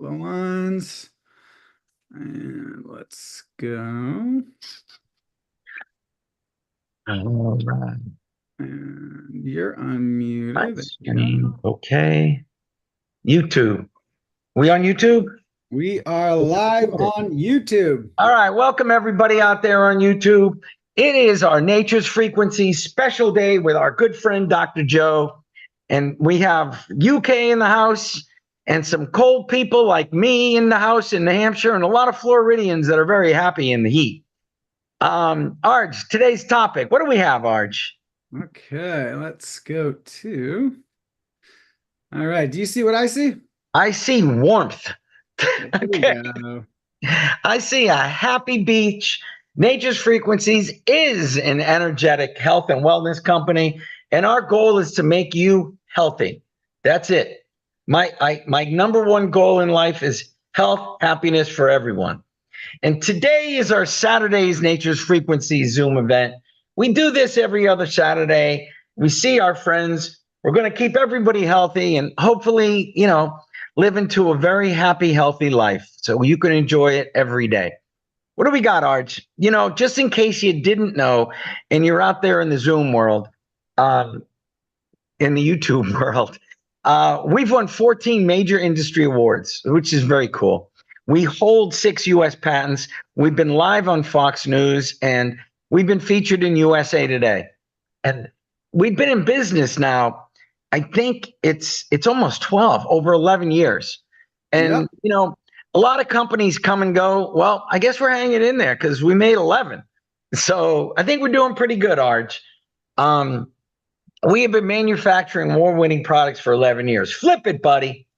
couple of ones. And let's go. All right. And you're unmuted. Nice. There you go. Okay. YouTube. We on YouTube? We are live on YouTube. All right. Welcome everybody out there on YouTube. It is our Nature's Frequency special day with our good friend Dr. Joe. And we have UK in the house and some cold people like me in the house in New Hampshire and a lot of Floridians that are very happy in the heat. Arj, today's topic. What do we have, Arj? Okay, let's go to. All right. Do you see what I see? I see warmth. There we Okay. go. I see a happy beach. Nature's Frequencies is an energetic health and wellness company, and our goal is to make you healthy. That's it. My number one goal in life is health, happiness for everyone. And today is our Saturday's Nature's Frequencies Zoom event. We do this every other Saturday. We see our friends. We're going to keep everybody healthy and hopefully, live into a very happy, healthy life so you can enjoy it every day. What do we got, Arch? Just in case you didn't know and you're out there in the Zoom world, in the YouTube world, we've won 14 major industry awards, which is very cool. We hold 6 U.S. patents. We've been live on Fox News, and we've been featured in USA Today. And we've been in business now, I think it's almost 12, over 11 years. And, Yep. a lot of companies come and go. Well, I guess we're hanging in there because we made 11. So I think we're doing pretty good, Arj. We have been manufacturing award-winning products for 11 years. Flip it, buddy.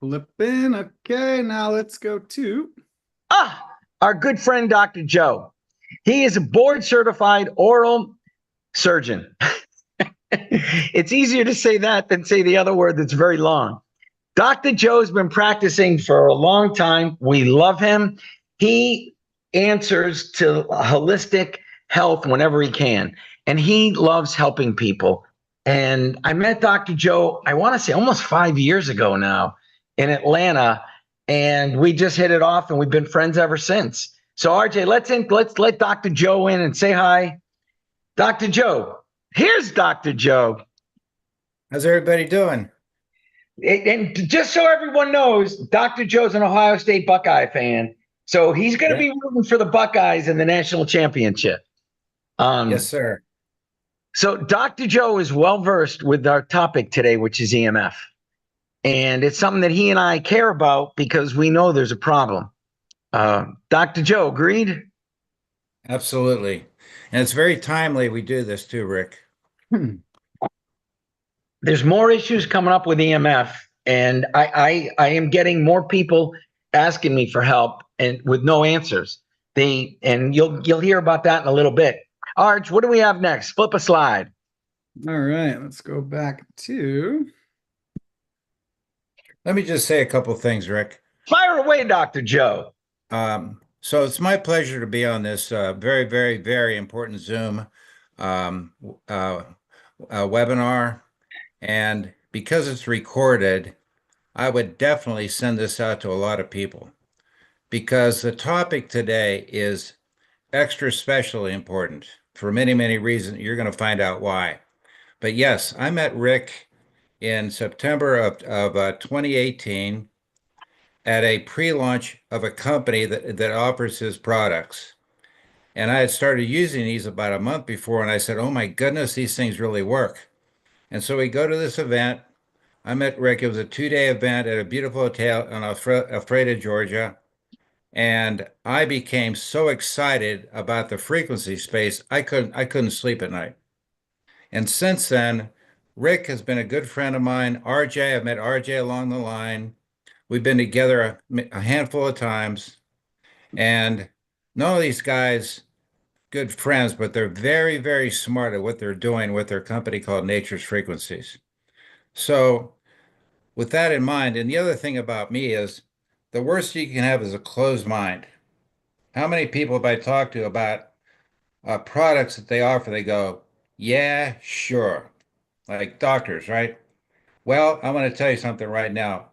Flipping. Okay, now let's go to. Our good friend, Dr. Joe. He is a board-certified oral surgeon. It's easier to say that than say the other word that's very long. Dr. Joe's been practicing for a long time. We love him. He answers to holistic health whenever he can, and he loves helping people. And I met Dr. Joe, I want to say almost 5 years ago now in Atlanta, and we just hit it off, and we've been friends ever since. So RJ, let's let Dr. Joe in and say hi. Dr. Joe, here's Dr. Joe. How's everybody doing? And just so everyone knows, Dr. Joe's an Ohio State Buckeye fan. So he's going to be rooting for the Buckeyes in the national championship. Yes, sir. So Dr. Joe is well-versed with our topic today, which is EMF. And it's something that he and I care about because we know there's a problem. Dr. Joe, agreed? Absolutely. And it's very timely we do this too, Rick. There's more issues coming up with EMF, and I am getting more people asking me for help and with no answers. And you'll hear about that in a little bit. Arch, what do we have next? Flip a slide. All right, let's go back to. Let me just say a couple things, Rick. Fire away, Dr. Joe. So it's my pleasure to be on this very, very, very important Zoom webinar. And because it's recorded, I would definitely send this out to a lot of people because the topic today is extra specially important for many, many reasons. You're going to find out why. But yes, I met Rick in September of 2018 at a pre-launch of a company that offers his products. And I had started using these about a month before, and I said, oh my goodness, these things really work. And so we go to this event. I met Rick. It was a 2-day event at a beautiful hotel in Alpharetta, Georgia. And I became so excited about the frequency space, I couldn't sleep at night. And since then, Rick has been a good friend of mine. RJ, I've met RJ along the line. We've been together a handful of times. And none of these guys, good friends, but they're very, very smart at what they're doing with their company called Nature's Frequencies. So with that in mind, and the other thing about me is the worst you can have is a closed mind. How many people have I talked to about products that they offer? They go, yeah, sure. Like doctors, right? Well, I want to tell you something right now.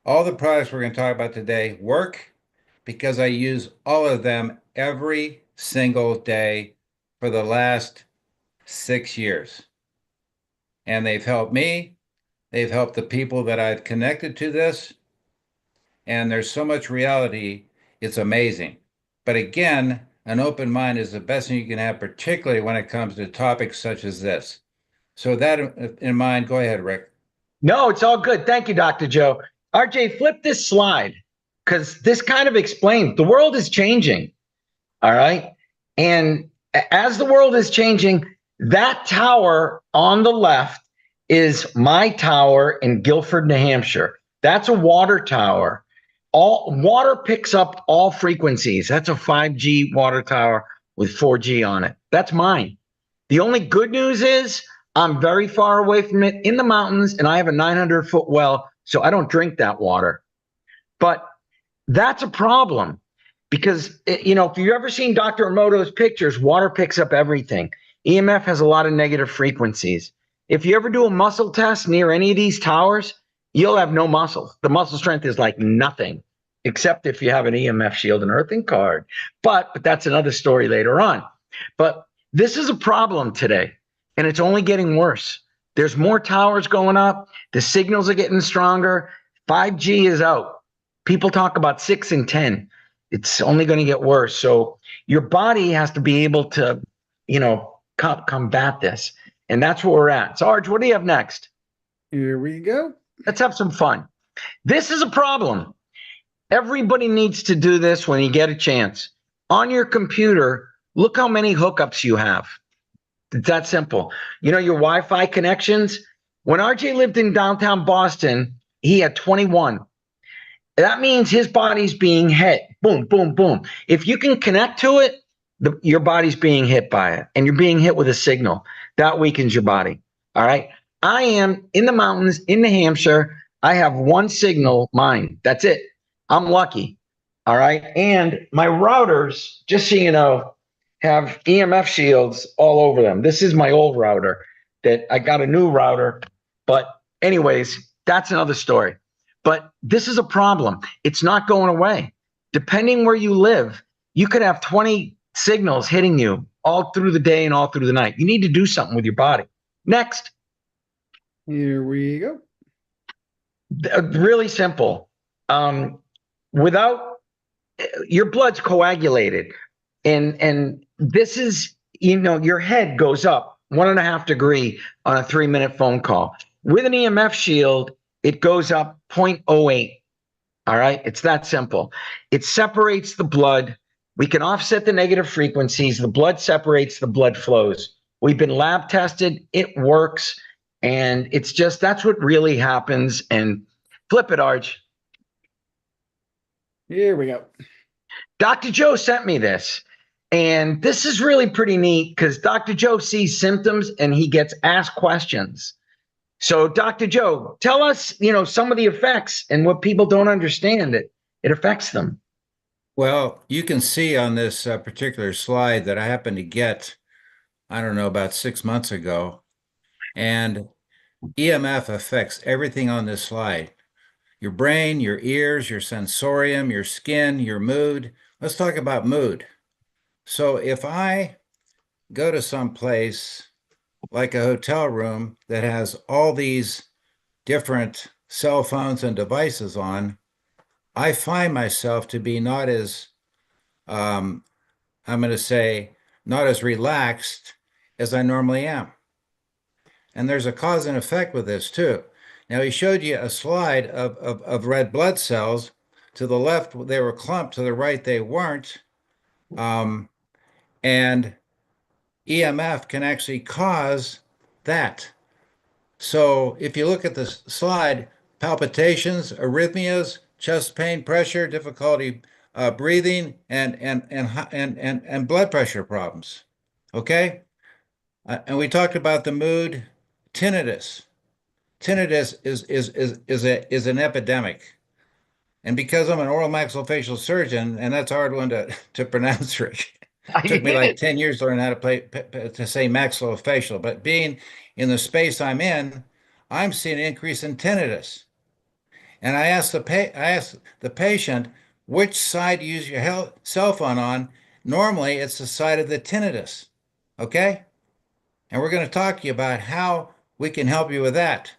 All the products we're going to talk about today work because I use all of them every single day for the last 6 years. And they've helped me. They've helped the people that I've connected to this. And there's so much reality, it's amazing. But again, an open mind is the best thing you can have, particularly when it comes to topics such as this. So with that in mind, go ahead, Rick. No, it's all good. Thank you, Dr. Joe. RJ, flip this slide because this kind of explains the world is changing. All right. And as the world is changing, that tower on the left is my tower in Guilford, New Hampshire. That's a water tower. All water picks up all frequencies. That's a 5G water tower with 4G on it. That's mine. The only good news is I'm very far away from it in the mountains, and I have a 900-foot well, so I don't drink that water. But that's a problem because, if you've ever seen Dr. Emoto's pictures, water picks up everything. EMF has a lot of negative frequencies. If you ever do a muscle test near any of these towers, you'll have no muscle. The muscle strength is like nothing, except if you have an EMF Shield and earthing card. But that's another story later on. But this is a problem today, and it's only getting worse. There's more towers going up. The signals are getting stronger. 5G is out. People talk about 6 and 10. It's only going to get worse. So your body has to be able to, combat this. And that's where we're at. Sarge, what do you have next? Here we go. Let's have some fun. This is a problem. Everybody needs to do this when you get a chance. On your computer, look how many hookups you have. It's that simple. Your Wi-Fi connections. When RJ lived in downtown Boston, he had 21. That means his body's being hit. Boom, boom, boom. If you can connect to it, your body's being hit by it, and you're being hit with a signal. That weakens your body. All right. I am in the mountains in New Hampshire. I have one signal, mine. That's it. I'm lucky. All right. And my routers, just so you know, have EMF shields all over them. This is my old router that I got a new router. But anyways, that's another story. But this is a problem. It's not going away. Depending where you live, you could have 20 signals hitting you all through the day and all through the night. You need to do something with your body. Next. Here we go. Really simple. Without your blood's coagulated, and this is, your head goes up 1.5 degrees on a 3-minute phone call. With an EMF shield, it goes up 0.08. All right. It's that simple. It separates the blood. We can offset the negative frequencies. The blood separates, the blood flows. We've been lab tested. It works. And it's just, that's what really happens. And flip it, Arj. Here we go. Dr. Joe sent me this. And this is really pretty neat because Dr. Joe sees symptoms and he gets asked questions. So, Dr. Joe, tell us, some of the effects and what people don't understand. It affects them. Well, you can see on this particular slide that I happened to get, I don't know, about 6 months ago. And EMF affects everything on this slide. Your brain, your ears, your sensorium, your skin, your mood. Let's talk about mood. So if I go to some place like a hotel room that has all these different cell phones and devices on, I find myself to be not as, I'm going to say, not as relaxed as I normally am. And there's a cause and effect with this too. Now, he showed you a slide of red blood cells. To the left, they were clumped. To the right, they weren't. And EMF can actually cause that. So if you look at the slide, palpitations, arrhythmias, chest pain, pressure, difficulty breathing, and blood pressure problems. Okay, and we talked about the mood, tinnitus. Tinnitus is an epidemic, and because I'm an oral maxillofacial surgeon, and that's a hard one to pronounce, Rick. It took me like 10 years to learn how to say maxillofacial, but being in the space I'm in, I'm seeing an increase in tinnitus. And I asked the patient, which side do you use your cell phone on? Normally, it's the side of the tinnitus. Okay? And we're going to talk to you about how we can help you with that.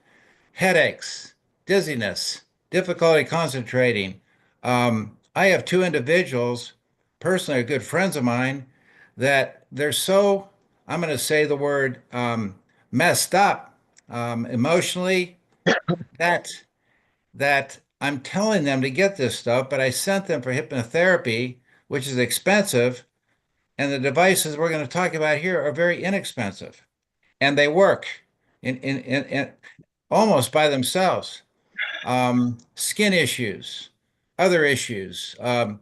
Headaches, dizziness, difficulty concentrating. I have two individuals, personally, are good friends of mine, that they're so, I'm going to say the word messed up emotionally that I'm telling them to get this stuff, but I sent them for hypnotherapy, which is expensive, and the devices we're going to talk about here are very inexpensive, and they work in almost by themselves. Skin issues, other issues. Women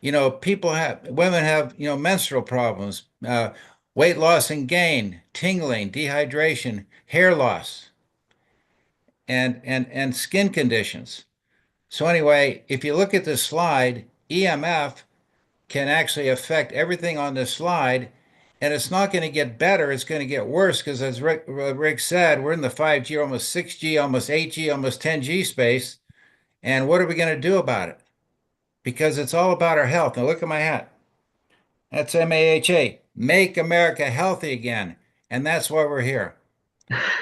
have, menstrual problems, weight loss and gain, tingling, dehydration, hair loss, and skin conditions. So anyway, if you look at this slide, EMF can actually affect everything on this slide, and it's not going to get better. It's going to get worse because, as Rick said, we're in the 5G, almost 6G, almost 8G, almost 10G space. And what are we going to do about it? Because it's all about our health. Now look at my hat. That's MAHA, Make America Healthy Again. And that's why we're here.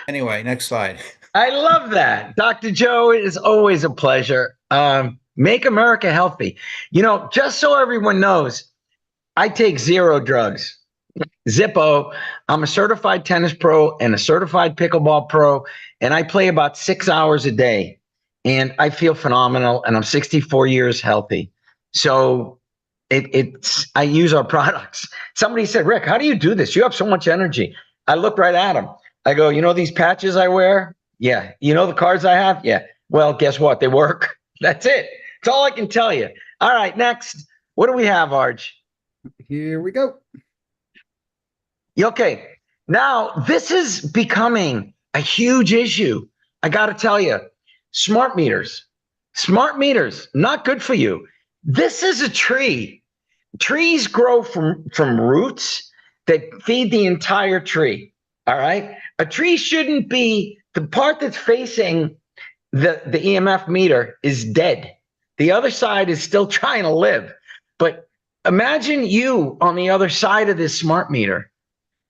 Anyway, next slide. I love that. Dr. Joe, it is always a pleasure. Make America healthy. Just so everyone knows, I take zero drugs. Zippo. I'm a certified tennis pro and a certified pickleball pro, and I play about 6 hours a day. And I feel phenomenal, and I'm 64 years healthy. So I use our products. Somebody said, Rick, how do you do this? You have so much energy. I looked right at them. I go, these patches I wear? Yeah. The cards I have? Yeah. Well, guess what? They work. That's it. That's all I can tell you. All right, next. What do we have, Arj? Here we go. Okay. Now, this is becoming a huge issue. I got to tell you, smart meters, not good for you. This is a tree. Trees grow from roots that feed the entire tree. All right. A tree shouldn't be, the part that's facing the EMF meter is dead. The other side is still trying to live. But imagine you on the other side of this smart meter.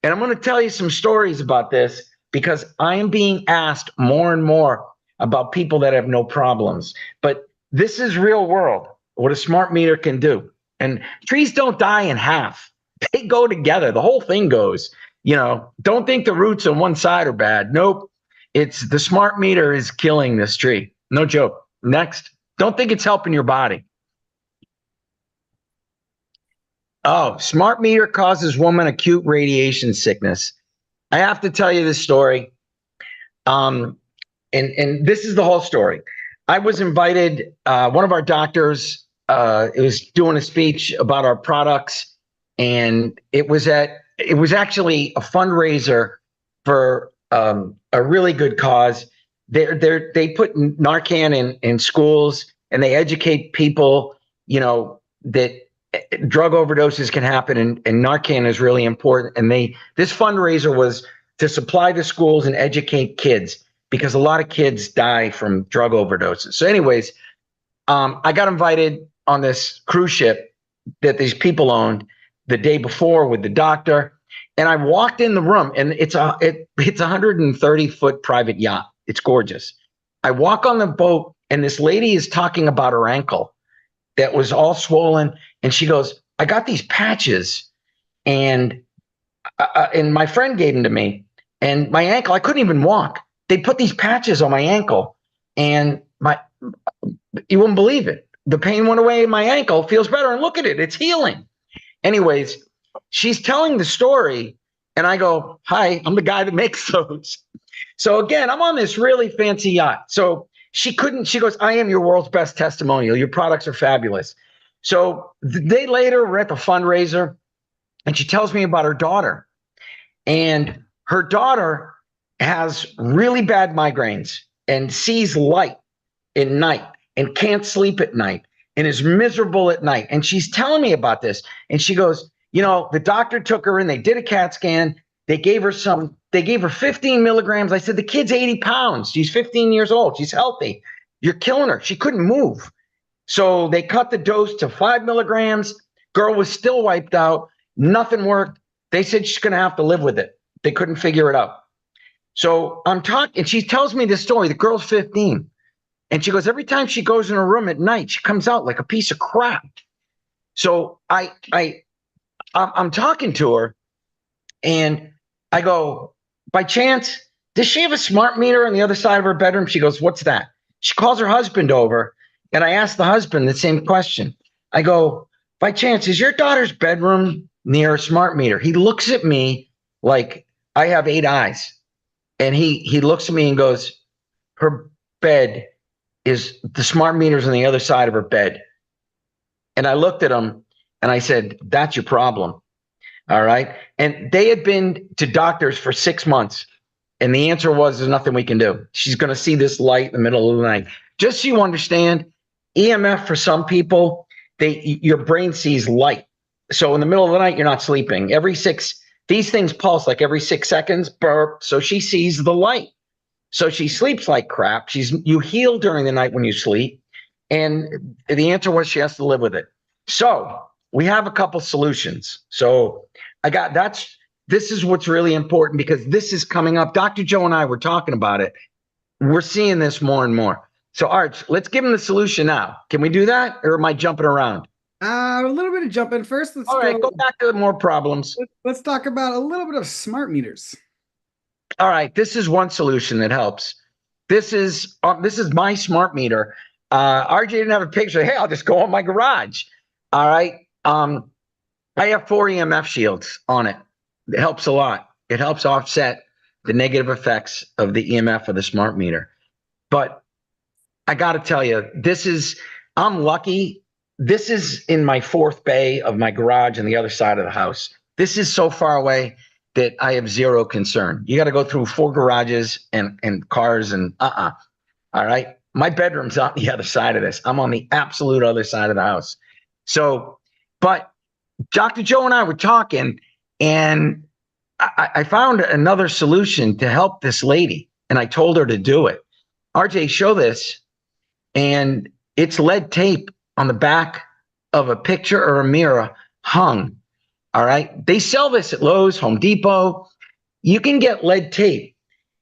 And I'm going to tell you some stories about this because I am being asked more and more about people that have no problems. But this is real world, what a smart meter can do. And trees don't die in half. They go together. The whole thing goes. Don't think the roots on one side are bad. Nope. It's the smart meter is killing this tree. No joke. Next. Don't think it's helping your body. Oh, smart meter causes woman acute radiation sickness. I have to tell you this story. And this is the whole story. I was invited, one of our doctors, it was doing a speech about our products, and it was actually a fundraiser for a really good cause. They put Narcan in schools, and they educate people, that drug overdoses can happen, and Narcan is really important. And this fundraiser was to supply the schools and educate kids, because a lot of kids die from drug overdoses. So anyways, I got invited on this cruise ship that these people owned the day before with the doctor. And I walked in the room, and it's a 130-foot private yacht. It's gorgeous. I walk on the boat, and this lady is talking about her ankle that was all swollen. And she goes, I got these patches, and my friend gave them to me. And my ankle, I couldn't even walk. They put these patches on my ankle, and you wouldn't believe it. The pain went away in my ankle, feels better, and look at it, it's healing. Anyways, she's telling the story, and I go, hi, I'm the guy that makes those. So again, I'm on this really fancy yacht. So she goes, I am your world's best testimonial. Your products are fabulous. So the day later, we're at the fundraiser, and she tells me about her daughter. And her daughter has really bad migraines and sees light at night and can't sleep at night and is miserable at night. And she's telling me about this. And she goes, the doctor took her in, they did a CAT scan. They gave her 15 milligrams. I said, the kid's 80 pounds. She's 15 years old. She's healthy. you're killing her. She couldn't move. So they cut the dose to 5 milligrams. Girl was still wiped out. Nothing worked. They said she's going to have to live with it. They couldn't figure it out. So I'm talking, and she tells me this story. The girl's 15. And she goes, every time she goes in her room at night, she comes out like a piece of crap. So I'm talking to her, and I go, by chance, does she have a smart meter on the other side of her bedroom? She goes, what's that? She calls her husband over, and I asked the husband the same question. I go, by chance, is your daughter's bedroom near a smart meter? He looks at me like I have 8 eyes. And he looks at me and goes, her bed is, the smart meter's on the other side of her bed. And I looked at him and I said, that's your problem. All right. And they had been to doctors for 6 months. And the answer was, there's nothing we can do. She's going to see this light in the middle of the night. Just so you understand, EMF for some people, your brain sees light. So in the middle of the night, you're not sleeping. These things pulse like every 6 seconds, burp. So she sees the light. So she sleeps like crap. You heal during the night when you sleep. And the answer was she has to live with it. So we have a couple solutions. So this is what's really important, because this is coming up. Dr. Joe and I were talking about it. We're seeing this more and more. So Arch, let's give him the solution now. Can we do that? Or am I jumping around? A little bit of jumping first. All right, go back to more problems. Let's talk about a little bit of smart meters. All right, this is one solution that helps. This is my smart meter. RJ didn't have a picture. Hey, I'll just go on my garage. All right. I have 4 EMF shields on it. It helps a lot. It helps offset the negative effects of the EMF of the smart meter. But I got to tell you, I'm lucky. This is in my 4th bay of my garage on the other side of the house. This is so far away that I have zero concern. You got to go through 4 garages and cars and all right. My bedroom's on the other side of this. I'm on the absolute other side of the house. So, but Dr. Joe and I were talking, and I found another solution to help this lady, and I told her to do it. RJ, show this. And it's lead tape on the back of a picture or a mirror hung. All right. They sell this at Lowe's, Home Depot. You can get lead tape.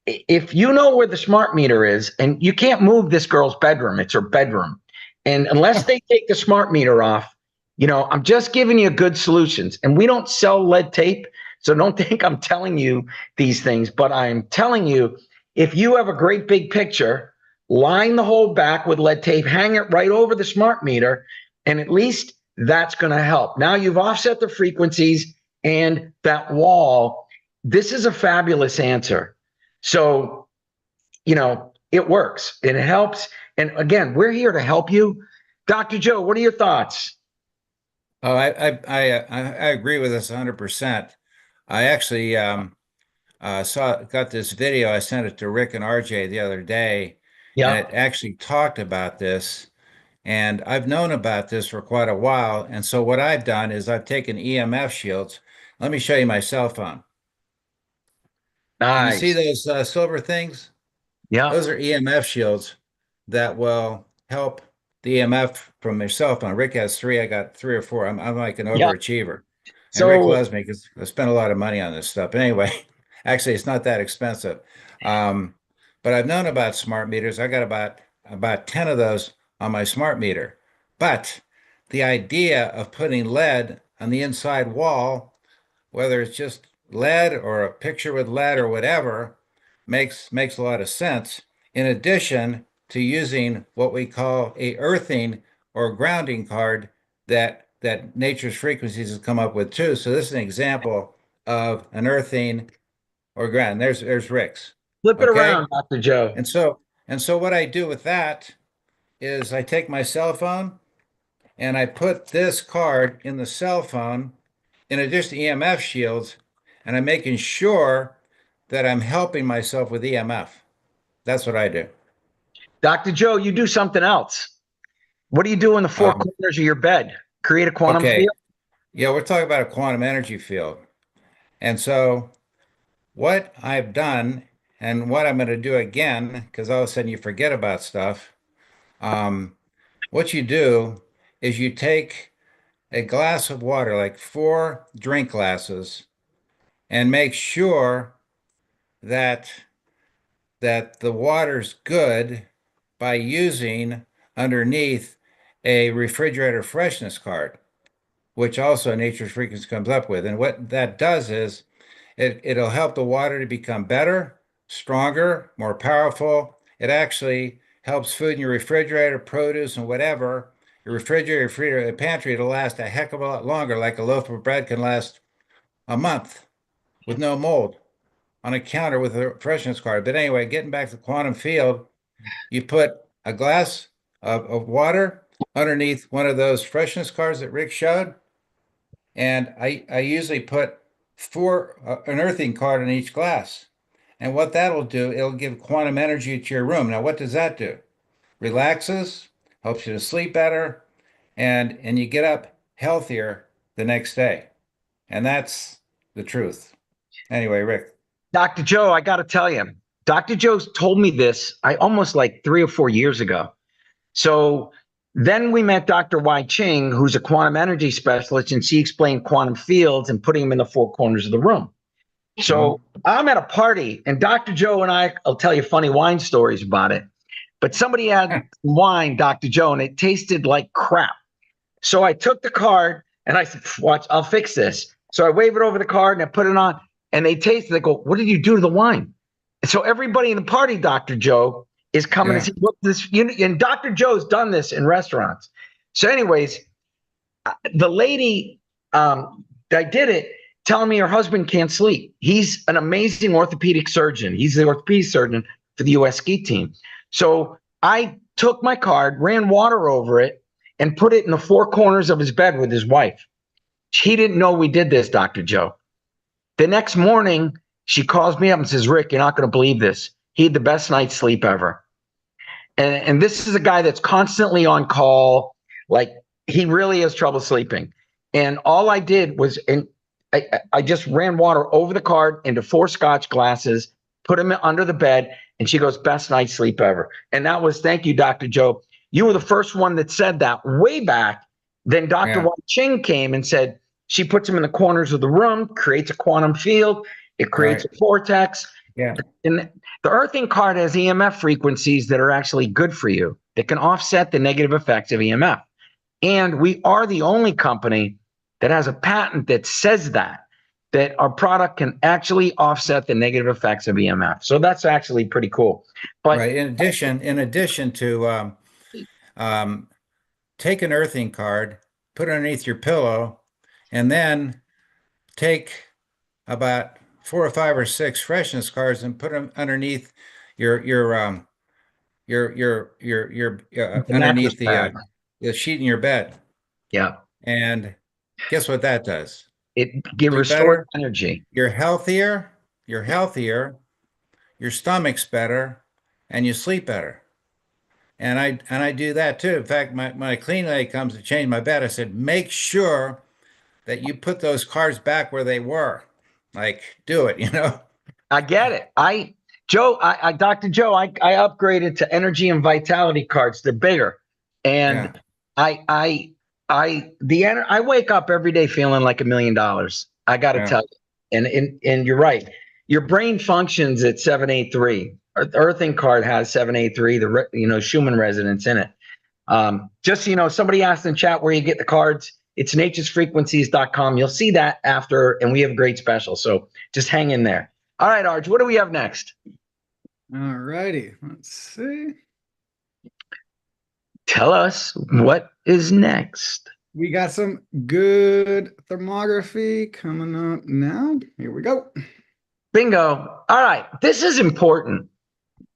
If you know where the smart meter is, and you can't move this girl's bedroom, it's her bedroom. And unless they take the smart meter off, I'm just giving you good solutions. And we don't sell lead tape. So don't think I'm telling you these things, but I'm telling you, if you have a great big picture, line the whole back with lead tape, hang it right over the smart meter, and at least that's going to help. Now you've offset the frequencies and that wall. This is a fabulous answer. So, it works and it helps. And again, we're here to help you. Dr. Joe, what are your thoughts? Oh, I agree with this 100%. I actually got this video. I sent it to Rick and RJ the other day, and it actually talked about this. And I've known about this for quite a while. And so what I've done is I've taken EMF shields. Let me show you my cell phone. Nice. Can you see those silver things? Yeah. Those are EMF shields that will help the EMF from your cell phone. Rick has 3. I got 3 or 4. I'm like an overachiever. And Rick loves me because I spent a lot of money on this stuff. But anyway, actually, it's not that expensive. But I've known about smart meters. I got about 10 of those on my smart meter. But the idea of putting lead on the inside wall, whether it's just lead or a picture with lead or whatever, makes a lot of sense. In addition to using what we call a earthing or grounding card that nature's frequencies has come up with too. So this is an example of an earthing or ground. There's Rick's. Flip it around, Dr. Joe. And so what I do with that is I take my cell phone and I put this card in the cell phone in addition to EMF shields, and I'm making sure that I'm helping myself with EMF. That's what I do. Dr. Joe, you do something else. What do you do in the 4 corners of your bed? Create a quantum field? Yeah, we're talking about a quantum energy field. And so what I've done and what I'm going to do again, because all of a sudden you forget about stuff, What you do is you take a glass of water, like 4 drink glasses, and make sure that the water's good by using underneath a refrigerator freshness card, which also Nature's Frequency comes up with. And what that does is it'll help the water to become better, stronger, more powerful. It actually helps food in your refrigerator, produce, and whatever. Your refrigerator, freezer, pantry, it'll last a heck of a lot longer. Like a loaf of bread can last a month with no mold on a counter with a freshness card. But anyway, getting back to the quantum field, you put a glass of water underneath one of those freshness cards that Rick showed. And I usually put an earthing card in each glass. And what that'll do, it'll give quantum energy to your room. Now, what does that do? Relaxes, helps you to sleep better, and you get up healthier the next day. And that's the truth. Anyway, Rick. Dr. Joe, I got to tell you, Dr. Joe's told me this, I almost like 3 or 4 years ago. So then we met Dr. Wai Ching, who's a quantum energy specialist, and she explained quantum fields and putting them in the 4 corners of the room. So I'm at a party, and Dr. Joe and I'll tell you funny wine stories about it. But somebody had wine, Dr. Joe, and it tasted like crap. So I took the card and I said, watch, I'll fix this. So I wave it over the card and I put it on, and they taste it. They go, what did you do to the wine? And so everybody in the party, Dr. Joe, is coming to see what this, and Dr. Joe's done this in restaurants. So anyways, the lady that did it telling me her husband can't sleep. He's an amazing orthopedic surgeon. He's the orthopedic surgeon for the U.S. ski team. So I took my card, ran water over it, and put it in the 4 corners of his bed with his wife. He didn't know we did this, Dr. Joe. The next morning, she calls me up and says, Rick, you're not going to believe this. He had the best night's sleep ever. And this is a guy that's constantly on call. Like, he really has trouble sleeping. And all I did was, I just ran water over the card into 4 Scotch glasses, put them under the bed, and she goes, best night's sleep ever. And that was, thank you, Dr. Joe. You were the first one that said that way back. Then Dr. Wai Ching came and said, she puts them in the corners of the room, creates a quantum field. It creates a vortex. Yeah. And the earthing card has EMF frequencies that are actually good for you, that can offset the negative effects of EMF. And we are the only company that has a patent that says that our product can actually offset the negative effects of EMF. So that's actually pretty cool. But in addition to take an earthing card, put it underneath your pillow, and then take about 4 or 5 or 6 freshness cards and put them underneath your underneath the sheet in your bed. Yeah. And guess what that does? It restores energy. You're healthier, your stomach's better, and you sleep better. And I do that too. In fact, my clean lady comes to change my bed. I said, make sure that you put those cards back where they were. Like, do it, I get it. Dr. Joe, I upgraded to energy and vitality cards. They're bigger. And I wake up every day feeling like $1 million. I got to tell you. And you're right. Your brain functions at 783. The earthing card has 783, the Schumann resonance in it. Just so you know, somebody asked in chat where you get the cards. It's naturesfrequencies.com. You'll see that after, and we have a great special. So just hang in there. All right, Arj, what do we have next? All righty. Let's see. Tell us what is next. We got some good thermography coming up now. Here we go. Bingo. All right. This is important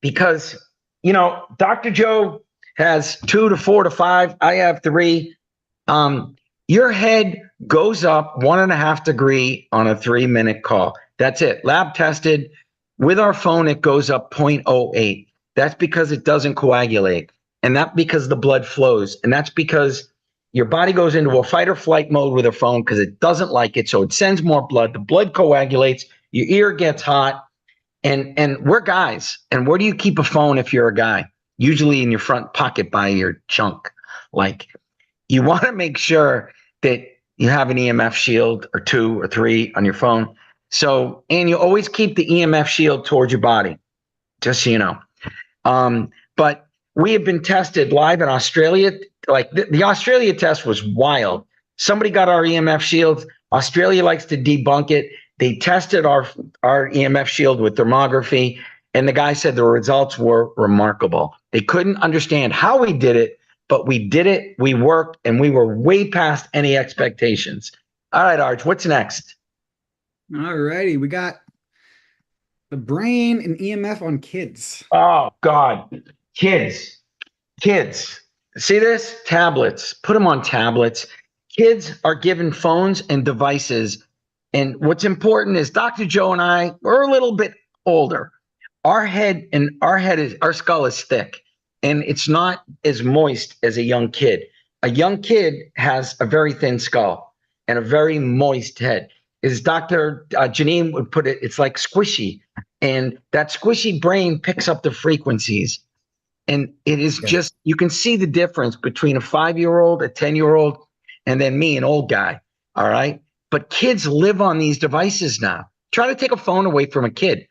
because, Dr. Joe has 2 to 4 to 5. I have 3. Your head goes up 1.5 degrees on a 3-minute call. That's it. Lab tested. With our phone, it goes up 0.08. That's because it doesn't coagulate. And that's because the blood flows. And that's because your body goes into a fight or flight mode with a phone because it doesn't like it. So it sends more blood. The blood coagulates. Your ear gets hot. And we're guys. And where do you keep a phone if you're a guy? usually in your front pocket by your junk. Like, you want to make sure that you have an EMF shield or 2 or 3 on your phone. So, and you always keep the EMF shield towards your body, just so you know. But we have been tested live in Australia. Like the Australia test was wild. Somebody got our EMF shields. Australia likes to debunk it. They tested our EMF shield with thermography, and the guy said the results were remarkable. They couldn't understand how we did it, but we did it, we worked, and we were way past any expectations. All right, Arch, what's next? All righty, we got the brain and EMF on kids. Oh, God. Kids. See this? Tablets. Put them on tablets. Kids are given phones and devices. And what's important is Dr. Joe and I, we're a little bit older. Our skull is thick, and it's not as moist as a young kid. A young kid has a very thin skull and a very moist head. As Dr. Janine would put it, it's like squishy. And that squishy brain picks up the frequencies. And it is just, you can see the difference between a 5-year-old, a 10-year-old, and then me, an old guy. All right. But kids live on these devices now. Try to take a phone away from a kid.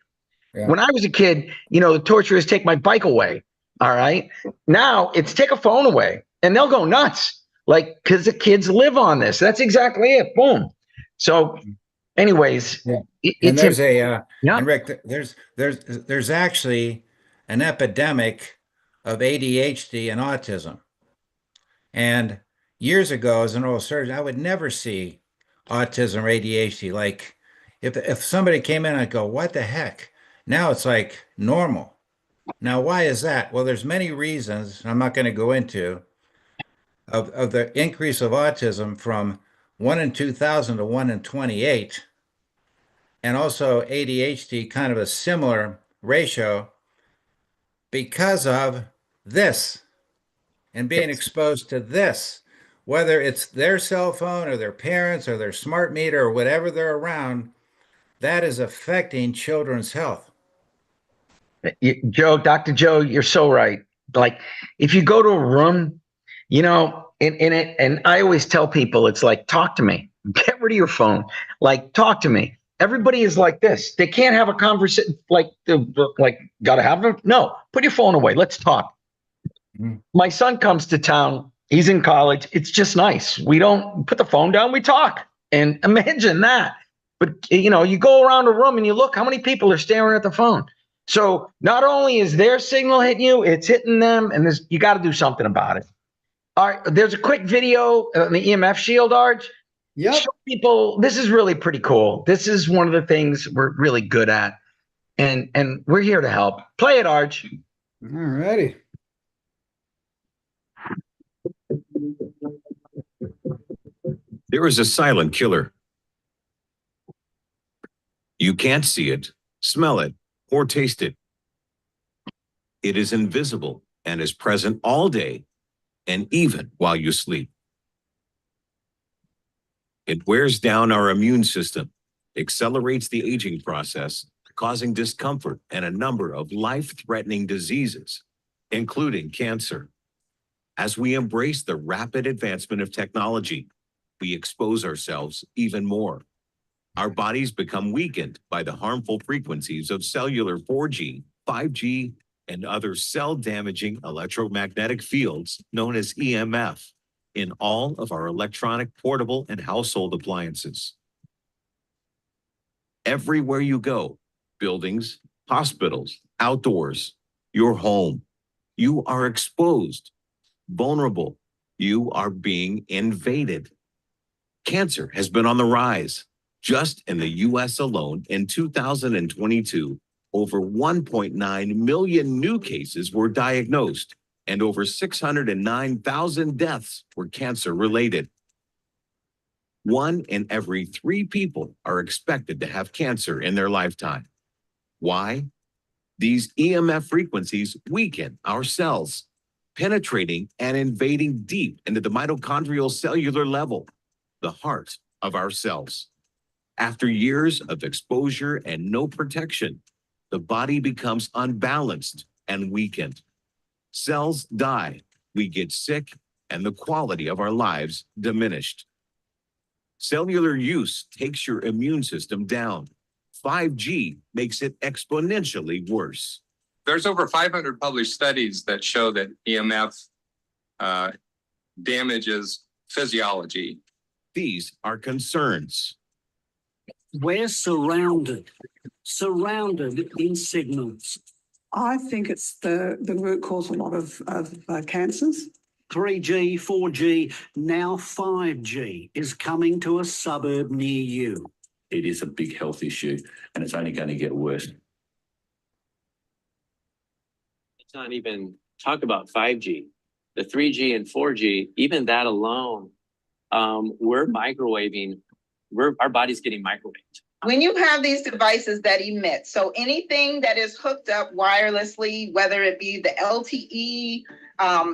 Yeah. When I was a kid, the torture is take my bike away. All right. Now it's take a phone away, and they'll go nuts. Like, because the kids live on this. That's exactly it. Boom. So anyways, and there's and Rick, there's actually an epidemic of ADHD and autism. And years ago, as an oral surgeon, I would never see autism or ADHD. Like, if somebody came in, I'd go, what the heck? Now it's like normal. Now, why is that? Well, there's many reasons I'm not going to go into of the increase of autism from 1 in 2,000 to 1 in 28. And also ADHD, kind of a similar ratio because of this and being exposed to this, whether it's their cell phone or their parents or their smart meter or whatever they're around, that is affecting children's health. Dr. Joe, you're so right. Like, if you go to a room, in it, and I always tell people, it's like, talk to me, get rid of your phone, like, talk to me. Everybody is like this. They can't have a conversation like gotta have them. No, put your phone away. Let's talk. Mm-hmm. My son comes to town. He's in college. It's just nice. We don't put the phone down. We talk. And imagine that. But you go around a room and you look how many people are staring at the phone. So not only is their signal hitting you, it's hitting them, and you got to do something about it. All right, there's a quick video on the EMF Shield, Arch. Yep. Show people, this is really pretty cool. This is one of the things we're really good at, and we're here to help. Play it, Arch. All righty. There is a silent killer. You can't see it, smell it, or taste it. It is invisible and is present all day and even while you sleep. It wears down our immune system, accelerates the aging process, causing discomfort and a number of life-threatening diseases, including cancer. As we embrace the rapid advancement of technology, we expose ourselves even more. Our bodies become weakened by the harmful frequencies of cellular 4G, 5G, and other cell-damaging electromagnetic fields known as EMF in all of our electronic, portable, and household appliances. Everywhere you go, buildings, hospitals, outdoors, your home, you are exposed, vulnerable. You are being invaded. Cancer has been on the rise. Just in the U.S. alone, in 2022, over 1.9 million new cases were diagnosed, and over 609,000 deaths were cancer-related. 1 in every 3 people are expected to have cancer in their lifetime. Why? These EMF frequencies weaken our cells, penetrating and invading deep into the mitochondrial cellular level, the heart of our cells. After years of exposure and no protection, the body becomes unbalanced and weakened. Cells die, we get sick, and the quality of our lives diminished. Cellular use takes your immune system down. 5G makes it exponentially worse. There's over 500 published studies that show that EMF damages physiology. These are concerns. We're surrounded in signals. I think it's the root cause of a lot of cancers. 3G, 4G, now 5G is coming to a suburb near you. It is a big health issue, and it's only going to get worse. Let's not even talk about 5G. The 3G and 4G, even that alone, we're microwaving. Our body's getting microwaved. When you have these devices that emit, so anything that is hooked up wirelessly, whether it be the LTE,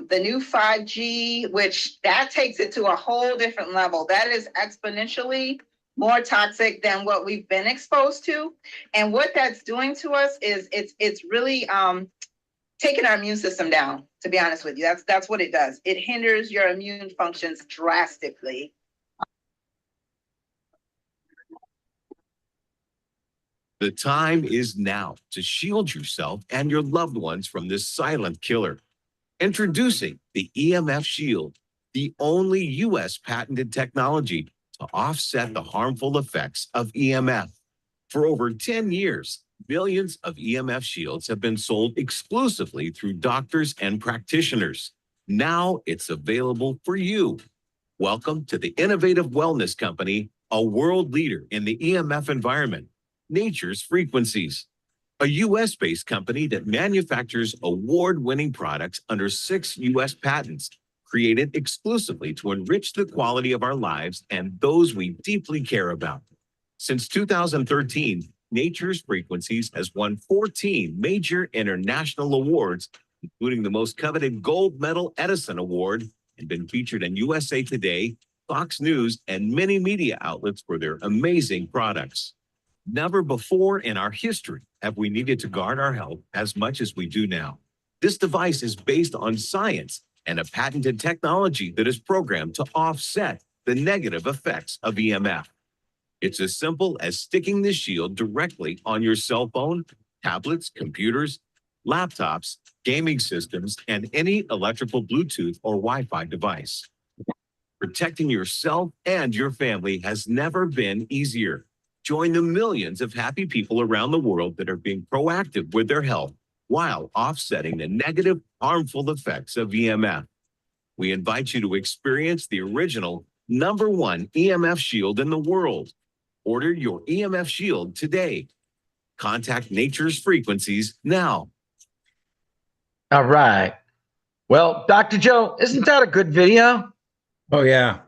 the new 5G, which that takes it to a whole different level. That is exponentially more toxic than what we've been exposed to. And what that's doing to us is it's really taking our immune system down, to be honest with you. That's what it does. It hinders your immune functions drastically. The time is now to shield yourself and your loved ones from this silent killer. Introducing the EMF Shield, the only U.S. patented technology to offset the harmful effects of EMF. For over 10 years, millions of EMF shields have been sold exclusively through doctors and practitioners. Now it's available for you. Welcome to the innovative wellness company, a world leader in the EMF environment. Nature's Frequencies, a U.S.-based company that manufactures award-winning products under 6 U.S. patents, created exclusively to enrich the quality of our lives and those we deeply care about. Since 2013, Nature's Frequencies has won 14 major international awards, including the most coveted Gold Medal Edison Award, and been featured in USA Today, Fox News, and many media outlets for their amazing products. Never before in our history have we needed to guard our health as much as we do now. This device is based on science and a patented technology that is programmed to offset the negative effects of EMF. It's as simple as sticking the shield directly on your cell phone, tablets, computers, laptops, gaming systems, and any electrical Bluetooth or Wi-Fi device. Protecting yourself and your family has never been easier. Join the millions of happy people around the world that are being proactive with their health while offsetting the negative, harmful effects of EMF. We invite you to experience the original #1 EMF shield in the world. Order your EMF shield today. Contact Nature's Frequencies now. All right. Well, Dr. Joe, isn't that a good video? Oh yeah.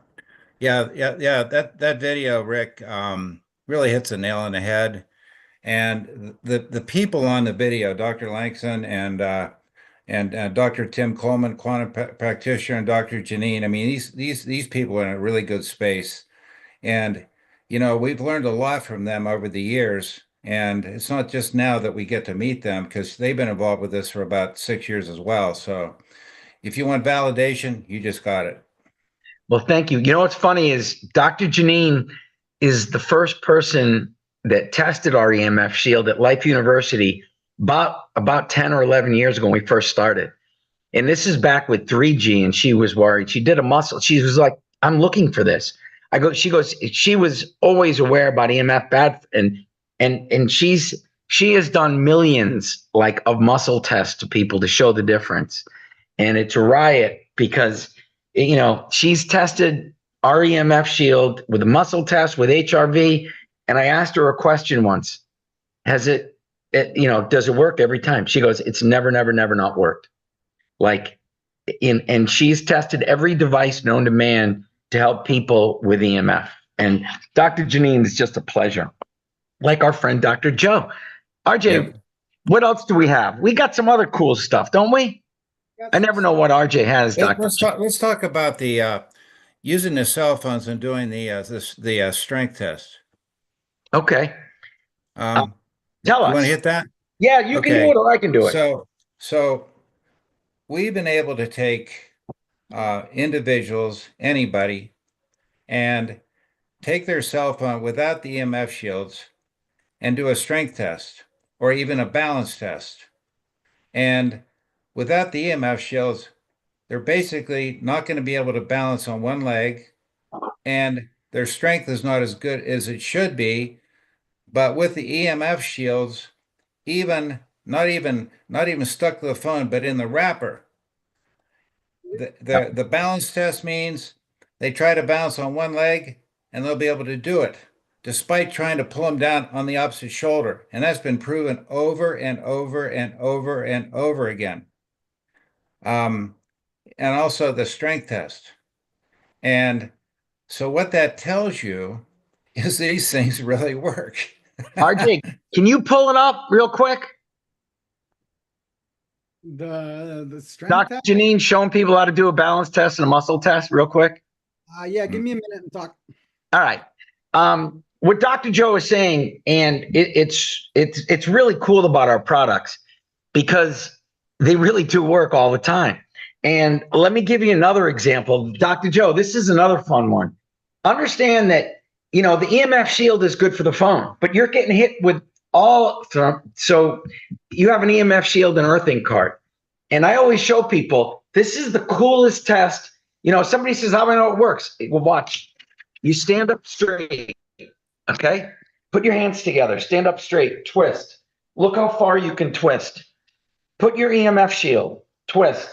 Yeah. That video, Rick, really hits a nail on the head. And the people on the video, Dr. Langston and Dr. Tim Coleman, quantum practitioner, and Dr. Janine, I mean, these people are in a really good space. And, you know, we've learned a lot from them over the years. And it's not just now that we get to meet them, because they've been involved with this for about 6 years as well. So if you want validation, you just got it. Well, thank you. You know what's funny is Dr. Janine is the first person that tested our EMF shield at Life University about 10 or 11 years ago when we first started. And this is back with 3G, and she was worried. She did a muscle. She was like, I'm looking for this. She was always aware about EMF bad, and she has done millions of muscle tests to people to show the difference. And it's a riot because, you know, she's tested our EMF shield with a muscle test with HRV. And I asked her a question once. Does it work every time? She goes, it's never not worked. And she's tested every device known to man to help people with EMF. And Dr. Janine is just a pleasure. Like our friend, Dr. Joe. RJ, yep. What else do we have? We got some other cool stuff, don't we? I never know what RJ has, Dr. Let's talk about the using the cell phones and doing the strength test. Okay. Tell us. You want to hit that? Yeah, you can do it, or I can do it. So we've been able to take individuals, anybody, and take their cell phone without the EMF shields and do a strength test or even a balance test. And without the EMF shields, they're basically not going to be able to balance on one leg, and their strength is not as good as it should be. But with the EMF shields, even not even stuck to the phone, but in the wrapper, the balance test means they try to balance on one leg and they'll be able to do it despite trying to pull them down on the opposite shoulder. And that's been proven over and over and over and over again. And also the strength test. And so what that tells you is these things really work. RJ, can you pull it up real quick? The strength Dr. test? Janine showing people how to do a balance test and a muscle test real quick. Yeah, give me a minute and talk. All right. What Dr. Joe is saying, and it's really cool about our products because they really do work all the time. And let me give you another example. Dr. Joe, this is another fun one. Understand that, the EMF shield is good for the phone, but you're getting hit with so you have an EMF shield and earthing card. And I always show people, this is the coolest test. Somebody says, how do I know it works? Well, watch. You stand up straight, okay? Put your hands together, stand up straight, twist. Look how far you can twist. Put your EMF shield, twist.